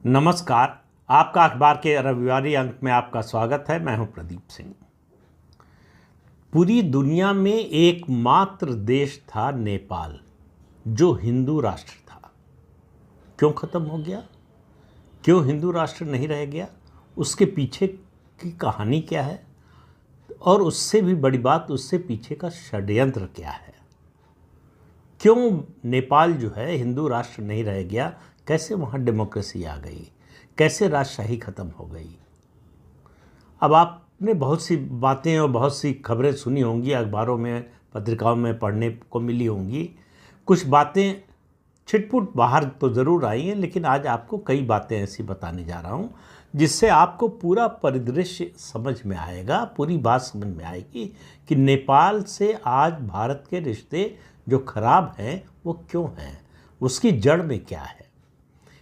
नमस्कार। आपका अखबार के रविवारी अंक में आपका स्वागत है। मैं हूं प्रदीप सिंह। पूरी दुनिया में एकमात्र देश था नेपाल जो हिंदू राष्ट्र था। क्यों खत्म हो गया? क्यों हिंदू राष्ट्र नहीं रह गया? उसके पीछे की कहानी क्या है? और उससे भी बड़ी बात, उससे पीछे का षड्यंत्र क्या है? क्यों नेपाल जो है हिंदू राष्ट्र नहीं रह गया? कैसे वहाँ डेमोक्रेसी आ गई? कैसे राजशाही खत्म हो गई? अब आपने बहुत सी बातें और बहुत सी खबरें सुनी होंगी, अखबारों में, पत्रिकाओं में पढ़ने को मिली होंगी। कुछ बातें छिटपुट बाहर तो ज़रूर आई हैं, लेकिन आज आपको कई बातें ऐसी बताने जा रहा हूँ जिससे आपको पूरा परिदृश्य समझ में आएगा, पूरी बात समझ में आएगी कि नेपाल से आज भारत के रिश्ते जो खराब हैं वो क्यों हैं, उसकी जड़ में क्या है।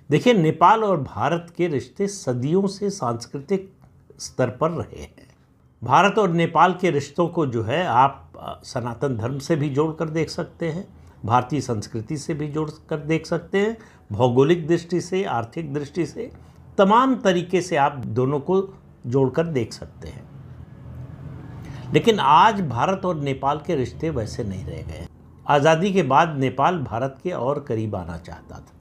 देखिए, नेपाल और भारत के रिश्ते सदियों से सांस्कृतिक स्तर पर रहे हैं। भारत और नेपाल के रिश्तों को जो है आप सनातन धर्म से भी जोड़कर देख सकते हैं, भारतीय संस्कृति से भी जोड़कर देख सकते हैं, भौगोलिक दृष्टि से, आर्थिक दृष्टि से, तमाम तरीके से आप दोनों को जोड़कर देख सकते हैं। लेकिन आज भारत और नेपाल के रिश्ते वैसे नहीं रह गए। आज़ादी के बाद नेपाल भारत के और करीब आना चाहता था।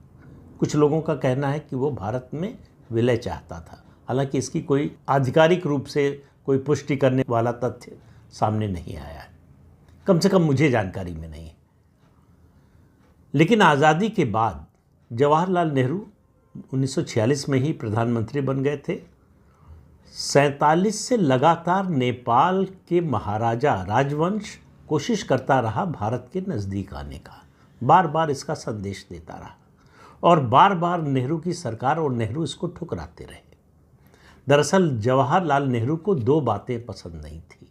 कुछ लोगों का कहना है कि वो भारत में विलय चाहता था। हालांकि इसकी कोई आधिकारिक रूप से कोई पुष्टि करने वाला तथ्य सामने नहीं आया है, कम से कम मुझे जानकारी में नहीं है। लेकिन आज़ादी के बाद जवाहरलाल नेहरू 1946 में ही प्रधानमंत्री बन गए थे। 47 से लगातार नेपाल के महाराजा राजवंश कोशिश करता रहा भारत के नज़दीक आने का, बार बार इसका संदेश देता रहा और बार बार नेहरू की सरकार और नेहरू इसको ठुकराते रहे। दरअसल जवाहरलाल नेहरू को दो बातें पसंद नहीं थी,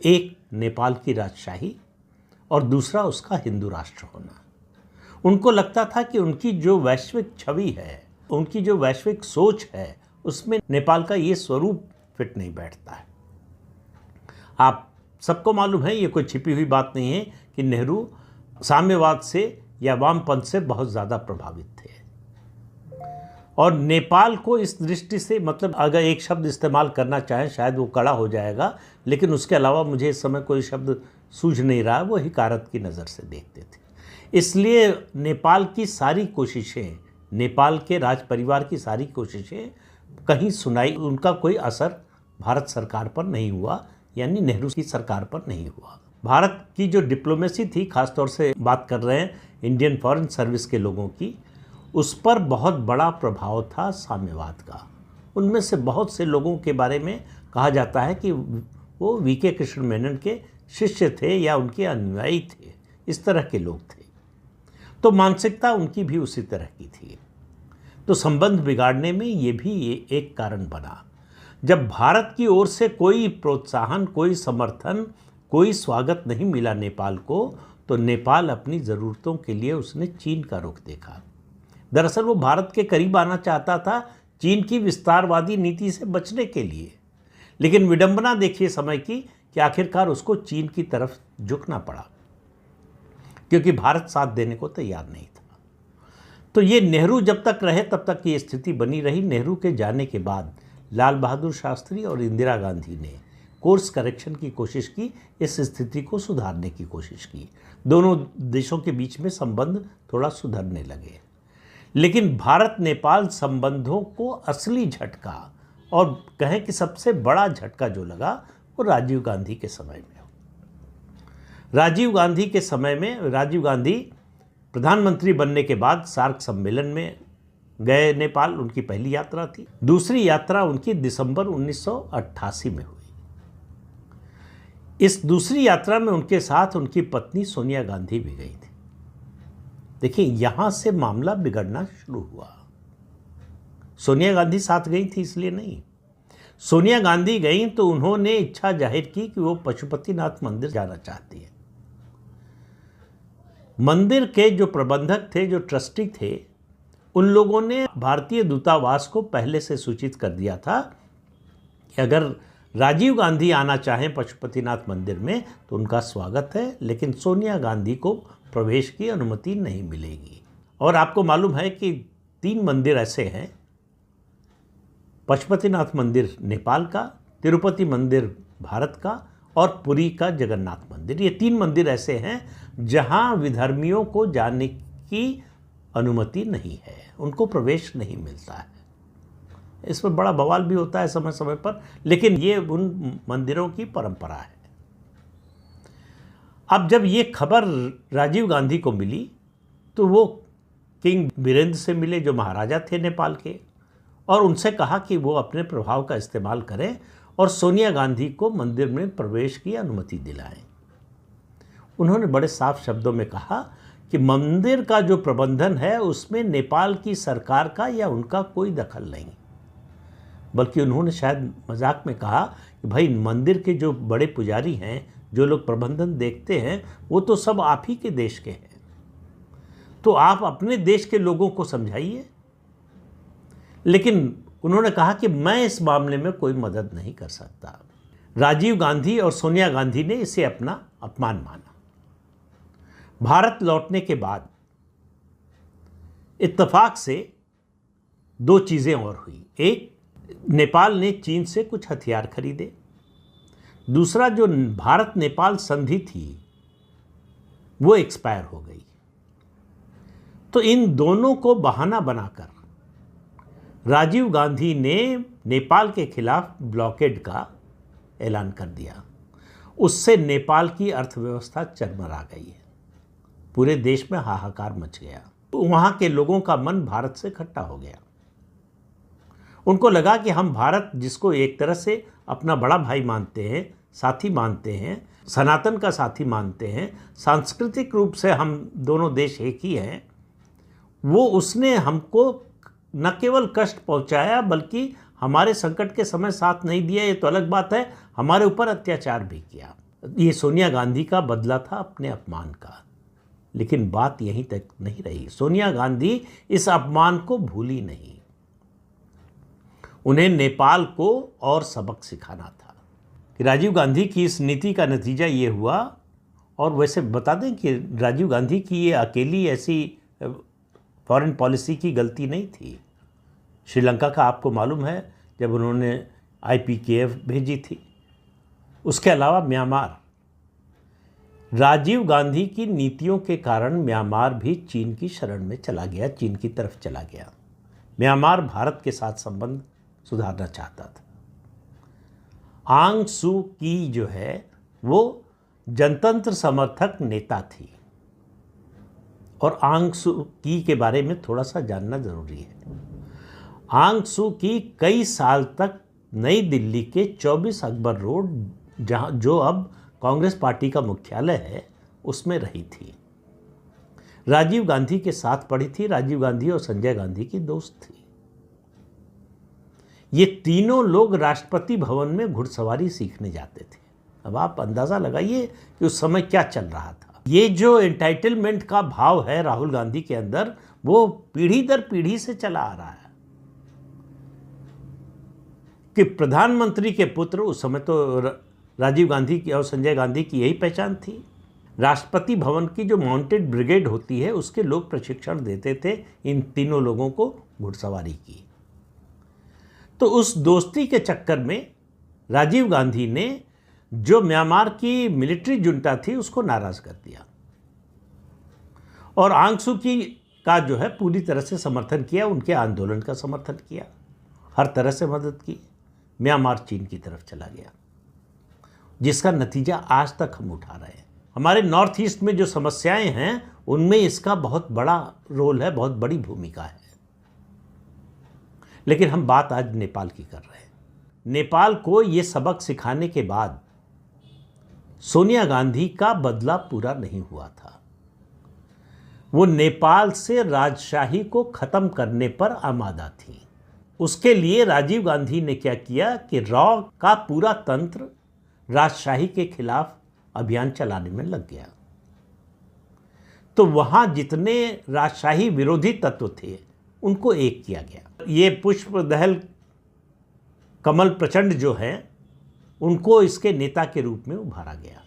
एक नेपाल की राजशाही और दूसरा उसका हिंदू राष्ट्र होना। उनको लगता था कि उनकी जो वैश्विक छवि है, उनकी जो वैश्विक सोच है, उसमें नेपाल का ये स्वरूप फिट नहीं बैठता है। आप सबको मालूम है, ये कोई छिपी हुई बात नहीं है कि नेहरू साम्यवाद से या वामपंथ से बहुत ज़्यादा प्रभावित थे और नेपाल को इस दृष्टि से, मतलब अगर एक शब्द इस्तेमाल करना चाहें शायद वो कड़ा हो जाएगा, लेकिन उसके अलावा मुझे इस समय कोई शब्द सूझ नहीं रहा, वो हिकारत की नज़र से देखते थे। इसलिए नेपाल की सारी कोशिशें, नेपाल के राज परिवार की सारी कोशिशें कहीं सुनाई, उनका कोई असर भारत सरकार पर नहीं हुआ, यानी नेहरू की सरकार पर नहीं हुआ। भारत की जो डिप्लोमेसी थी, खासतौर से बात कर रहे हैं इंडियन फॉरेन सर्विस के लोगों की, उस पर बहुत बड़ा प्रभाव था साम्यवाद का। उनमें से बहुत से लोगों के बारे में कहा जाता है कि वो वीके कृष्ण मेनन के शिष्य थे या उनके अनुयायी थे, इस तरह के लोग थे। तो मानसिकता उनकी भी उसी तरह की थी। तो संबंध बिगाड़ने में ये भी एक कारण बना। जब भारत की ओर से कोई प्रोत्साहन, कोई समर्थन, कोई स्वागत नहीं मिला नेपाल को, तो नेपाल अपनी ज़रूरतों के लिए उसने चीन का रुख देखा। दरअसल वो भारत के करीब आना चाहता था चीन की विस्तारवादी नीति से बचने के लिए। लेकिन विडंबना देखिए समय की कि आखिरकार उसको चीन की तरफ झुकना पड़ा, क्योंकि भारत साथ देने को तैयार नहीं था। तो ये नेहरू जब तक रहे तब तक ये स्थिति बनी रही। नेहरू के जाने के बाद लाल बहादुर शास्त्री और इंदिरा गांधी ने कोर्स करेक्शन की कोशिश की, इस स्थिति को सुधारने की कोशिश की। दोनों देशों के बीच में संबंध थोड़ा सुधरने लगे। लेकिन भारत नेपाल संबंधों को असली झटका, और कहें कि सबसे बड़ा झटका जो लगा, वो राजीव गांधी के समय में। राजीव गांधी प्रधानमंत्री बनने के बाद सार्क सम्मेलन में गए नेपाल, उनकी पहली यात्रा थी। दूसरी यात्रा उनकी दिसंबर 1988 में हुई। इस दूसरी यात्रा में उनके साथ उनकी पत्नी सोनिया गांधी भी गई थी। देखिए, यहां से मामला बिगड़ना शुरू हुआ। सोनिया गांधी साथ गई थी इसलिए नहीं। सोनिया गांधी गई तो उन्होंने इच्छा जाहिर की कि वो पशुपतिनाथ मंदिर जाना चाहती है। मंदिर के जो प्रबंधक थे, जो ट्रस्टी थे, उन लोगों ने भारतीय दूतावास को पहले से सूचित कर दिया था कि अगर राजीव गांधी आना चाहें पशुपतिनाथ मंदिर में तो उनका स्वागत है, लेकिन सोनिया गांधी को प्रवेश की अनुमति नहीं मिलेगी। और आपको मालूम है कि 3 मंदिर ऐसे हैं पशुपतिनाथ मंदिर नेपाल का, तिरुपति मंदिर भारत का और पुरी का जगन्नाथ मंदिर। ये 3 मंदिर ऐसे हैं जहां विधर्मियों को जाने की अनुमति नहीं है, उनको प्रवेश नहीं मिलता है। इसमें बड़ा बवाल भी होता है समय समय पर, लेकिन ये उन मंदिरों की परंपरा है। अब जब ये खबर राजीव गांधी को मिली तो वो किंग वीरेंद्र से मिले, जो महाराजा थे नेपाल के, और उनसे कहा कि वो अपने प्रभाव का इस्तेमाल करें और सोनिया गांधी को मंदिर में प्रवेश की अनुमति दिलाएं। उन्होंने बड़े साफ शब्दों में कहा कि मंदिर का जो प्रबंधन है उसमें नेपाल की सरकार का या उनका कोई दखल नहीं, बल्कि उन्होंने शायद मजाक में कहा कि भाई मंदिर के जो बड़े पुजारी हैं, जो लोग प्रबंधन देखते हैं, वो तो सब आप ही के देश के हैं, तो आप अपने देश के लोगों को समझाइए। लेकिन उन्होंने कहा कि मैं इस मामले में कोई मदद नहीं कर सकता। राजीव गांधी और सोनिया गांधी ने इसे अपना अपमान माना। भारत लौटने के बाद इत्तेफाक से 2 चीज़ें और हुई। एक, नेपाल ने चीन से कुछ हथियार खरीदे। दूसरा, जो भारत नेपाल संधि थी वो एक्सपायर हो गई। तो इन दोनों को बहाना बनाकर राजीव गांधी ने नेपाल के खिलाफ ब्लॉकेड का ऐलान कर दिया। उससे नेपाल की अर्थव्यवस्था चरमरा गई है, पूरे देश में हाहाकार मच गया। वहाँ के लोगों का मन भारत से खट्टा हो गया। उनको लगा कि हम भारत, जिसको एक तरह से अपना बड़ा भाई मानते हैं, साथी मानते हैं, सनातन का साथी मानते हैं, सांस्कृतिक रूप से हम दोनों देश एक ही हैं, वो उसने हमको न केवल कष्ट पहुंचाया बल्कि हमारे संकट के समय साथ नहीं दिया, ये तो अलग बात है, हमारे ऊपर अत्याचार भी किया। ये सोनिया गांधी का बदला था अपने अपमान का। लेकिन बात यहीं तक नहीं रही। सोनिया गांधी इस अपमान को भूली नहीं। उन्हें नेपाल को और सबक सिखाना था। कि राजीव गांधी की इस नीति का नतीजा ये हुआ, और वैसे बता दें कि राजीव गांधी की ये अकेली ऐसी फॉरेन पॉलिसी की गलती नहीं थी। श्रीलंका का आपको मालूम है, जब उन्होंने IPKF भेजी थी। उसके अलावा म्यांमार, राजीव गांधी की नीतियों के कारण म्यांमार भी चीन की शरण में चला गया, चीन की तरफ चला गया। म्यांमार भारत के साथ संबंध सुधारना चाहता था। आंग सू की जो है वो जनतंत्र समर्थक नेता थी, और आंग सू की के बारे में थोड़ा सा जानना ज़रूरी है। आंग सू की कई साल तक नई दिल्ली के 24 अकबर रोड, जो अब कांग्रेस पार्टी का मुख्यालय है, उसमें रही थी। राजीव गांधी के साथ पढ़ी थी। राजीव गांधी और संजय गांधी की दोस्त थी। ये तीनों लोग राष्ट्रपति भवन में घुड़सवारी सीखने जाते थे। अब आप अंदाज़ा लगाइए कि उस समय क्या चल रहा था। ये जो एंटाइटलमेंट का भाव है राहुल गांधी के अंदर, वो पीढ़ी दर पीढ़ी से चला आ रहा है। कि प्रधानमंत्री के पुत्र, उस समय तो राजीव गांधी की और संजय गांधी की यही पहचान थी। राष्ट्रपति भवन की जो माउंटेड ब्रिगेड होती है, उसके लोग प्रशिक्षण देते थे इन तीनों लोगों को घुड़सवारी की। तो उस दोस्ती के चक्कर में राजीव गांधी ने जो म्यांमार की मिलिट्री जुंटा थी उसको नाराज कर दिया, और आंग सू की का जो है पूरी तरह से समर्थन किया, उनके आंदोलन का समर्थन किया, हर तरह से मदद की। म्यांमार चीन की तरफ चला गया, जिसका नतीजा आज तक हम उठा रहे हैं। हमारे नॉर्थ ईस्ट में जो समस्याएं हैं उनमें इसका बहुत बड़ा रोल है, बहुत बड़ी भूमिका है। लेकिन हम बात आज नेपाल की कर रहे हैं। नेपाल को ये सबक सिखाने के बाद सोनिया गांधी का बदला पूरा नहीं हुआ था। वो नेपाल से राजशाही को खत्म करने पर आमादा थी। उसके लिए राजीव गांधी ने क्या किया कि रॉ का पूरा तंत्र राजशाही के खिलाफ अभियान चलाने में लग गया। तो वहां जितने राजशाही विरोधी तत्व थे उनको एक किया गया। ये पुष्प दहल कमल प्रचंड जो हैं, उनको इसके नेता के रूप में उभारा गया।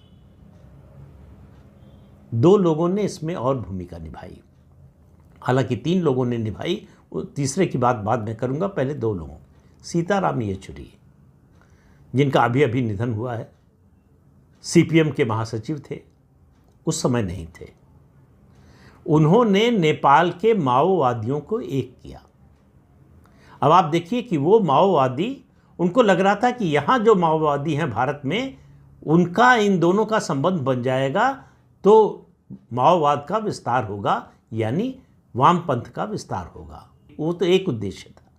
2 लोगों ने इसमें और भूमिका निभाई, हालांकि 3 लोगों ने निभाई, तीसरे की बात बाद में करूंगा, पहले 2 लोगों। सीताराम येचुरी, जिनका अभी अभी निधन हुआ है, सीपीएम के महासचिव थे, उस समय नहीं थे। उन्होंने नेपाल के माओवादियों को एक किया। अब आप देखिए कि वो माओवादी, उनको लग रहा था कि यहाँ जो माओवादी हैं भारत में, उनका इन दोनों का संबंध बन जाएगा तो माओवाद का विस्तार होगा, यानी वामपंथ का विस्तार होगा। वो तो एक उद्देश्य था।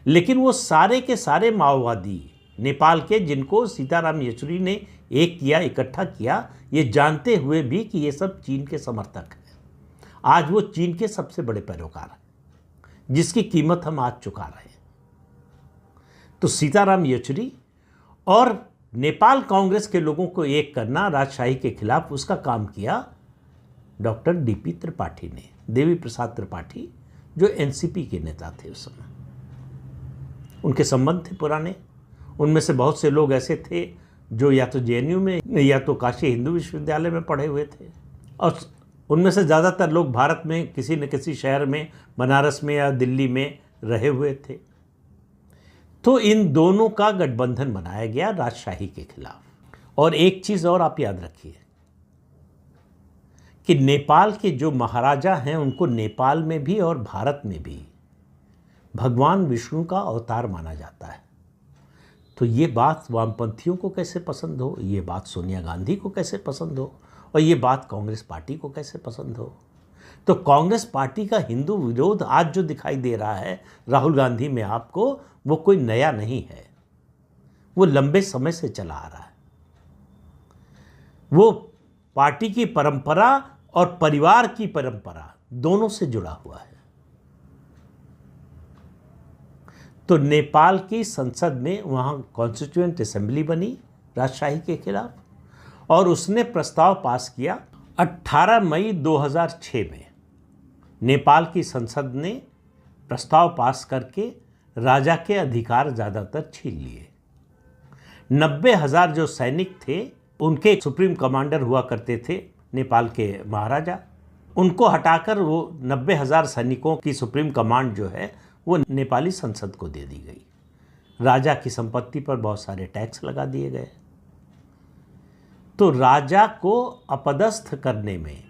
लेकिन वो सारे के सारे माओवादी नेपाल के, जिनको सीताराम येचुरी ने एक किया, इकट्ठा किया, ये जानते हुए भी कि ये सब चीन के समर्थक हैं। आज वो चीन के सबसे बड़े पैरोकार हैं, जिसकी कीमत हम आज चुका रहे हैं। तो सीताराम येचुरी और नेपाल कांग्रेस के लोगों को एक करना राजशाही के खिलाफ, उसका काम किया डॉक्टर डीपी त्रिपाठी ने, देवी प्रसाद त्रिपाठी, जो एनसीपी के नेता थे उस समय। उनके संबंध थे पुराने। उनमें से बहुत से लोग ऐसे थे जो या तो जेएनयू में या तो काशी हिंदू विश्वविद्यालय में पढ़े हुए थे, और उनमें से ज़्यादातर लोग भारत में किसी न किसी शहर में, बनारस में या दिल्ली में रहे हुए थे। तो इन दोनों का गठबंधन बनाया गया राजशाही के खिलाफ। और एक चीज़ और आप याद रखिए कि नेपाल के जो महाराजा हैं, उनको नेपाल में भी और भारत में भी भगवान विष्णु का अवतार माना जाता है। तो ये बात वामपंथियों को कैसे पसंद हो, ये बात सोनिया गांधी को कैसे पसंद हो, और ये बात कांग्रेस पार्टी को कैसे पसंद हो। तो कांग्रेस पार्टी का हिंदू विरोध आज जो दिखाई दे रहा है राहुल गांधी में आपको, वो कोई नया नहीं है, वो लंबे समय से चला आ रहा है। वो पार्टी की परंपरा और परिवार की परंपरा दोनों से जुड़ा हुआ है। तो नेपाल की संसद में वहाँ कॉन्स्टिट्यूएंट असेंबली बनी राजशाही के खिलाफ, और उसने प्रस्ताव पास किया। 18 मई 2006 में नेपाल की संसद ने प्रस्ताव पास करके राजा के अधिकार ज़्यादातर छीन लिए। 90,000 जो सैनिक थे, उनके सुप्रीम कमांडर हुआ करते थे नेपाल के महाराजा, उनको हटाकर वो 90,000 सैनिकों की सुप्रीम कमांड जो है वो नेपाली संसद को दे दी गई। राजा की संपत्ति पर बहुत सारे टैक्स लगा दिए गए। तो राजा को अपदस्थ करने में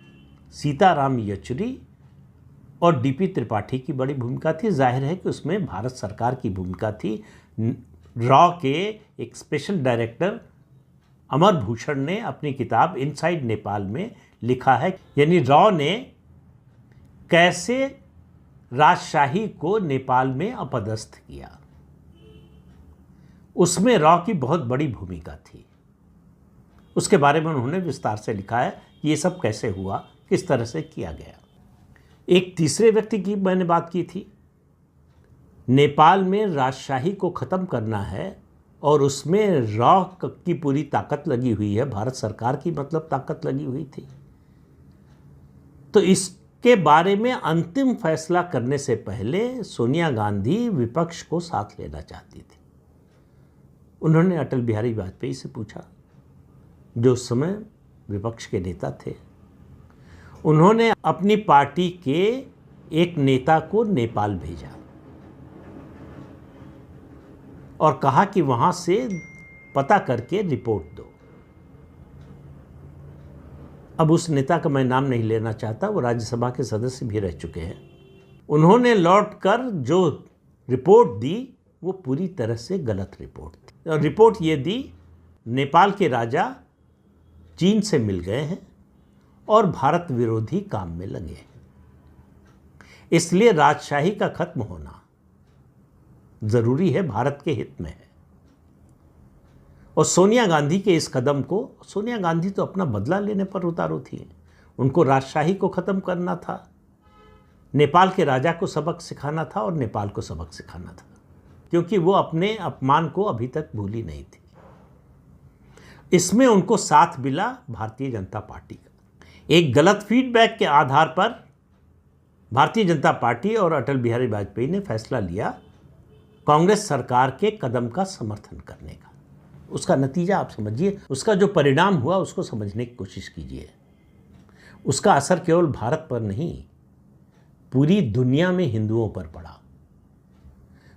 सीताराम येचुरी और डीपी त्रिपाठी की बड़ी भूमिका थी। जाहिर है कि उसमें भारत सरकार की भूमिका थी। रॉ के एक स्पेशल डायरेक्टर अमर भूषण ने अपनी किताब इनसाइड नेपाल में लिखा है, यानी रॉ ने कैसे राजशाही को नेपाल में अपदस्थ किया, उसमें रॉ की बहुत बड़ी भूमिका थी। उसके बारे में उन्होंने विस्तार से लिखा है कि ये सब कैसे हुआ, किस तरह से किया गया। एक तीसरे व्यक्ति की मैंने बात की थी। नेपाल में राजशाही को ख़त्म करना है और उसमें रॉ की पूरी ताकत लगी हुई है, भारत सरकार की मतलब ताकत लगी हुई थी। तो इसके बारे में अंतिम फैसला करने से पहले सोनिया गांधी विपक्ष को साथ लेना चाहती थी। उन्होंने अटल बिहारी वाजपेयी से पूछा, जो उस समय विपक्ष के नेता थे। उन्होंने अपनी पार्टी के एक नेता को नेपाल भेजा और कहा कि वहां से पता करके रिपोर्ट दो। अब उस नेता का मैं नाम नहीं लेना चाहता, वो राज्यसभा के सदस्य भी रह चुके हैं। उन्होंने लौटकर जो रिपोर्ट दी वो पूरी तरह से गलत रिपोर्ट थी। और रिपोर्ट ये दी, नेपाल के राजा चीन से मिल गए हैं और भारत विरोधी काम में लगे हैं, इसलिए राजशाही का खत्म होना जरूरी है, भारत के हित में है। और सोनिया गांधी के इस कदम को, सोनिया गांधी तो अपना बदला लेने पर उतारू थी। उनको राजशाही को खत्म करना था, नेपाल के राजा को सबक सिखाना था और नेपाल को सबक सिखाना था, क्योंकि वो अपने अपमान को अभी तक भूली नहीं थी। इसमें उनको साथ मिला भारतीय जनता पार्टी का। एक गलत फीडबैक के आधार पर भारतीय जनता पार्टी और अटल बिहारी वाजपेयी ने फैसला लिया कांग्रेस सरकार के कदम का समर्थन करने का। उसका नतीजा आप समझिए, उसका जो परिणाम हुआ उसको समझने की कोशिश कीजिए। उसका असर केवल भारत पर नहीं, पूरी दुनिया में हिंदुओं पर पड़ा।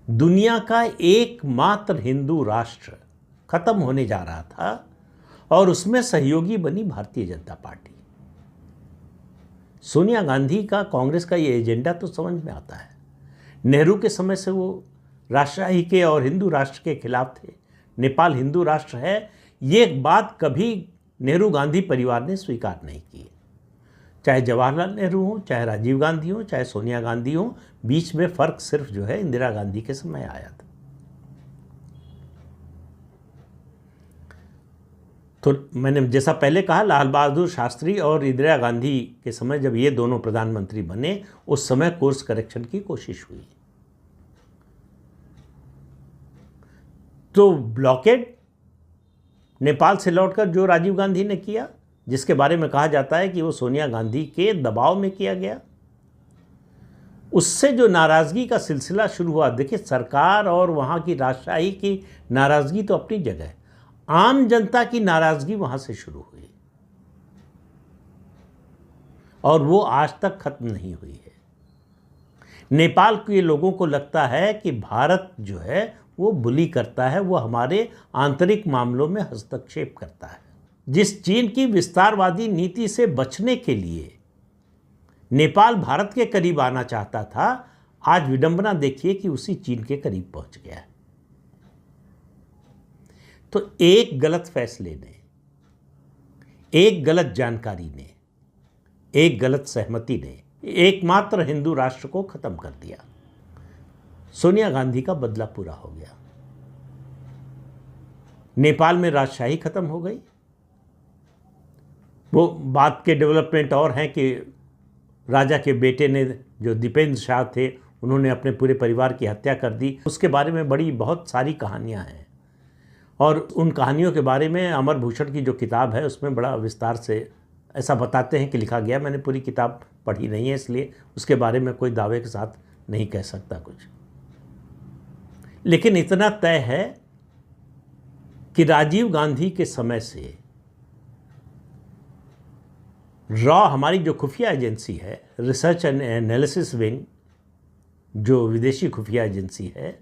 दुनिया का एकमात्र हिंदू राष्ट्र खत्म होने जा रहा था और उसमें सहयोगी बनी भारतीय जनता पार्टी। सोनिया गांधी का कांग्रेस का ये एजेंडा तो समझ में आता है। नेहरू के समय से वो राष्ट्रशाही के और हिंदू राष्ट्र के खिलाफ थे। नेपाल हिंदू राष्ट्र है, ये बात कभी नेहरू गांधी परिवार ने स्वीकार नहीं की। चाहे जवाहरलाल नेहरू हो, चाहे राजीव गांधी हो, चाहे सोनिया गांधी हो, बीच में फर्क सिर्फ जो है इंदिरा गांधी के समय आया था। तो मैंने जैसा पहले कहा, लाल बहादुर शास्त्री और इंदिरा गांधी के समय जब ये दोनों प्रधानमंत्री बने, उस समय कोर्स करेक्शन की कोशिश हुई। तो ब्लॉकेड नेपाल से लौटकर जो राजीव गांधी ने किया, जिसके बारे में कहा जाता है कि वो सोनिया गांधी के दबाव में किया गया, उससे जो नाराज़गी का सिलसिला शुरू हुआ। देखिए, सरकार और वहाँ की राजशाही की नाराज़गी तो अपनी जगह, आम जनता की नाराज़गी वहाँ से शुरू हुई और वो आज तक खत्म नहीं हुई है। नेपाल के लोगों को लगता है कि भारत जो है वो बुली करता है, वो हमारे आंतरिक मामलों में हस्तक्षेप करता है। जिस चीन की विस्तारवादी नीति से बचने के लिए नेपाल भारत के करीब आना चाहता था, आज विडंबना देखिए कि उसी चीन के करीब पहुंच गया है। तो एक गलत फैसले ने, एक गलत जानकारी ने, एक गलत सहमति ने एकमात्र हिंदू राष्ट्र को खत्म कर दिया। सोनिया गांधी का बदला पूरा हो गया। नेपाल में राजशाही खत्म हो गई। वो बात के डेवलपमेंट और हैं कि राजा के बेटे ने, जो दीपेंद्र शाह थे, उन्होंने अपने पूरे परिवार की हत्या कर दी। उसके बारे में बहुत सारी कहानियां हैं और उन कहानियों के बारे में अमर भूषण की जो किताब है उसमें बड़ा विस्तार से ऐसा बताते हैं कि लिखा गया। मैंने पूरी किताब पढ़ी नहीं है, इसलिए उसके बारे में कोई दावे के साथ नहीं कह सकता कुछ। लेकिन इतना तय है कि राजीव गांधी के समय से रॉ, हमारी जो खुफिया एजेंसी है, रिसर्च एंड एनालिसिस विंग, जो विदेशी खुफिया एजेंसी है,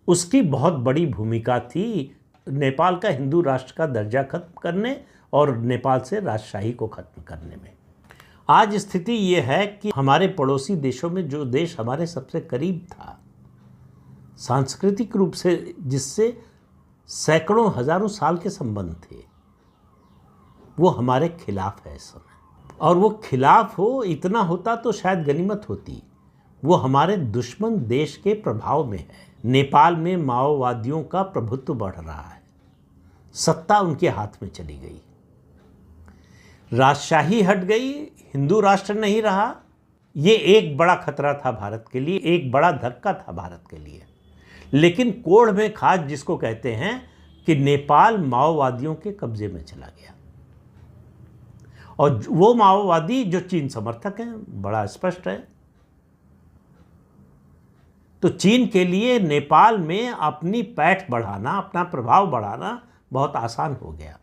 उसकी बहुत बड़ी भूमिका थी नेपाल का हिंदू राष्ट्र का दर्जा खत्म करने और नेपाल से राजशाही को खत्म करने में। आज स्थिति ये है कि हमारे पड़ोसी देशों में जो देश हमारे सबसे करीब था, सांस्कृतिक रूप से जिससे सैकड़ों हजारों साल के संबंध थे, वो हमारे खिलाफ है इस समय। और वो खिलाफ हो, इतना होता तो शायद गनीमत होती। वो हमारे दुश्मन देश के प्रभाव में है। नेपाल में माओवादियों का प्रभुत्व बढ़ रहा है, सत्ता उनके हाथ में चली गई, राजशाही हट गई, हिंदू राष्ट्र नहीं रहा। ये एक बड़ा खतरा था भारत के लिए, एक बड़ा धक्का था भारत के लिए। लेकिन कोढ़ में खाद जिसको कहते हैं कि नेपाल माओवादियों के कब्जे में चला गया, और वो माओवादी जो चीन समर्थक हैं, बड़ा स्पष्ट है। तो चीन के लिए नेपाल में अपनी पैठ बढ़ाना, अपना प्रभाव बढ़ाना बहुत आसान हो गया।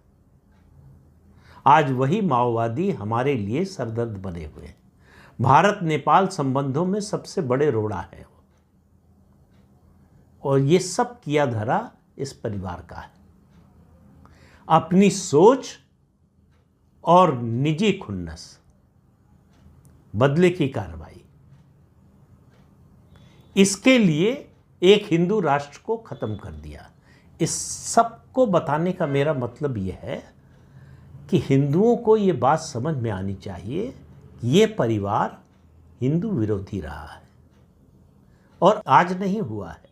आज वही माओवादी हमारे लिए सरदर्द बने हुए हैं। भारत नेपाल संबंधों में सबसे बड़े रोड़ा है और ये सब किया धरा इस परिवार का है। अपनी सोच और निजी खुन्नस, बदले की कार्रवाई, इसके लिए एक हिंदू राष्ट्र को खत्म कर दिया। इस सब को बताने का मेरा मतलब यह है कि हिंदुओं को ये बात समझ में आनी चाहिए कि ये परिवार हिंदू विरोधी रहा है और आज नहीं हुआ है।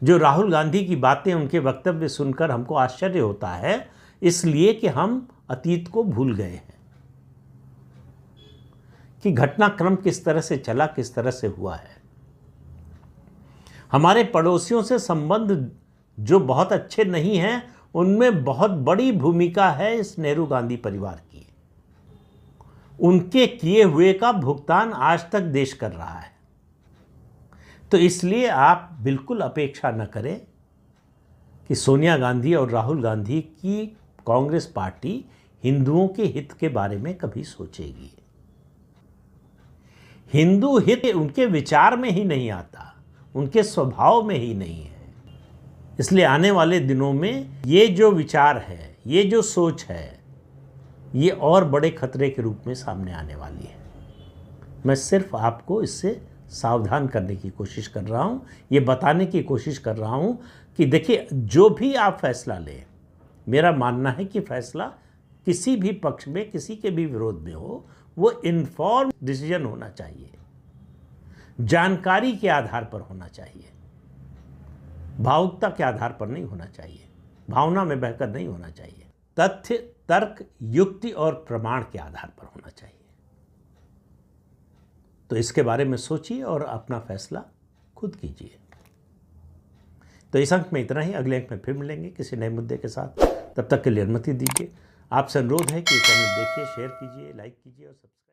जो राहुल गांधी की बातें, उनके वक्तव्य सुनकर हमको आश्चर्य होता है, इसलिए कि हम अतीत को भूल गए हैं कि घटनाक्रम किस तरह से चला, किस तरह से हुआ है। हमारे पड़ोसियों से संबंध जो बहुत अच्छे नहीं हैं, उनमें बहुत बड़ी भूमिका है इस नेहरू गांधी परिवार की। उनके किए हुए का भुगतान आज तक देश कर रहा है। तो इसलिए आप बिल्कुल अपेक्षा न करें कि सोनिया गांधी और राहुल गांधी की कांग्रेस पार्टी हिंदुओं के हित के बारे में कभी सोचेगी। हिंदू हित उनके विचार में ही नहीं आता। उनके स्वभाव में ही नहीं है। इसलिए आने वाले दिनों में ये जो विचार है, ये जो सोच है, ये और बड़े खतरे के रूप में सामने आने वाली है। मैं सिर्फ आपको इससे सावधान करने की कोशिश कर रहा हूँ, ये बताने की कोशिश कर रहा हूँ कि देखिए, जो भी आप फैसला लें, मेरा मानना है कि फैसला किसी भी पक्ष में, किसी के भी विरोध में हो, वो इन्फॉर्म डिसीजन होना चाहिए, जानकारी के आधार पर होना चाहिए, भावुकता के आधार पर नहीं होना चाहिए, भावना में बहकर नहीं होना चाहिए, तथ्य, तर्क, युक्ति और प्रमाण के आधार पर होना चाहिए। तो इसके बारे में सोचिए और अपना फैसला खुद कीजिए। तो इस अंक में इतना ही। अगले अंक में फिर मिलेंगे किसी नए मुद्दे के साथ। तब तक के लिए अनुमति दीजिए। आपसे अनुरोध है कि चैनल देखिए, शेयर कीजिए, लाइक कीजिए और सब्सक्राइब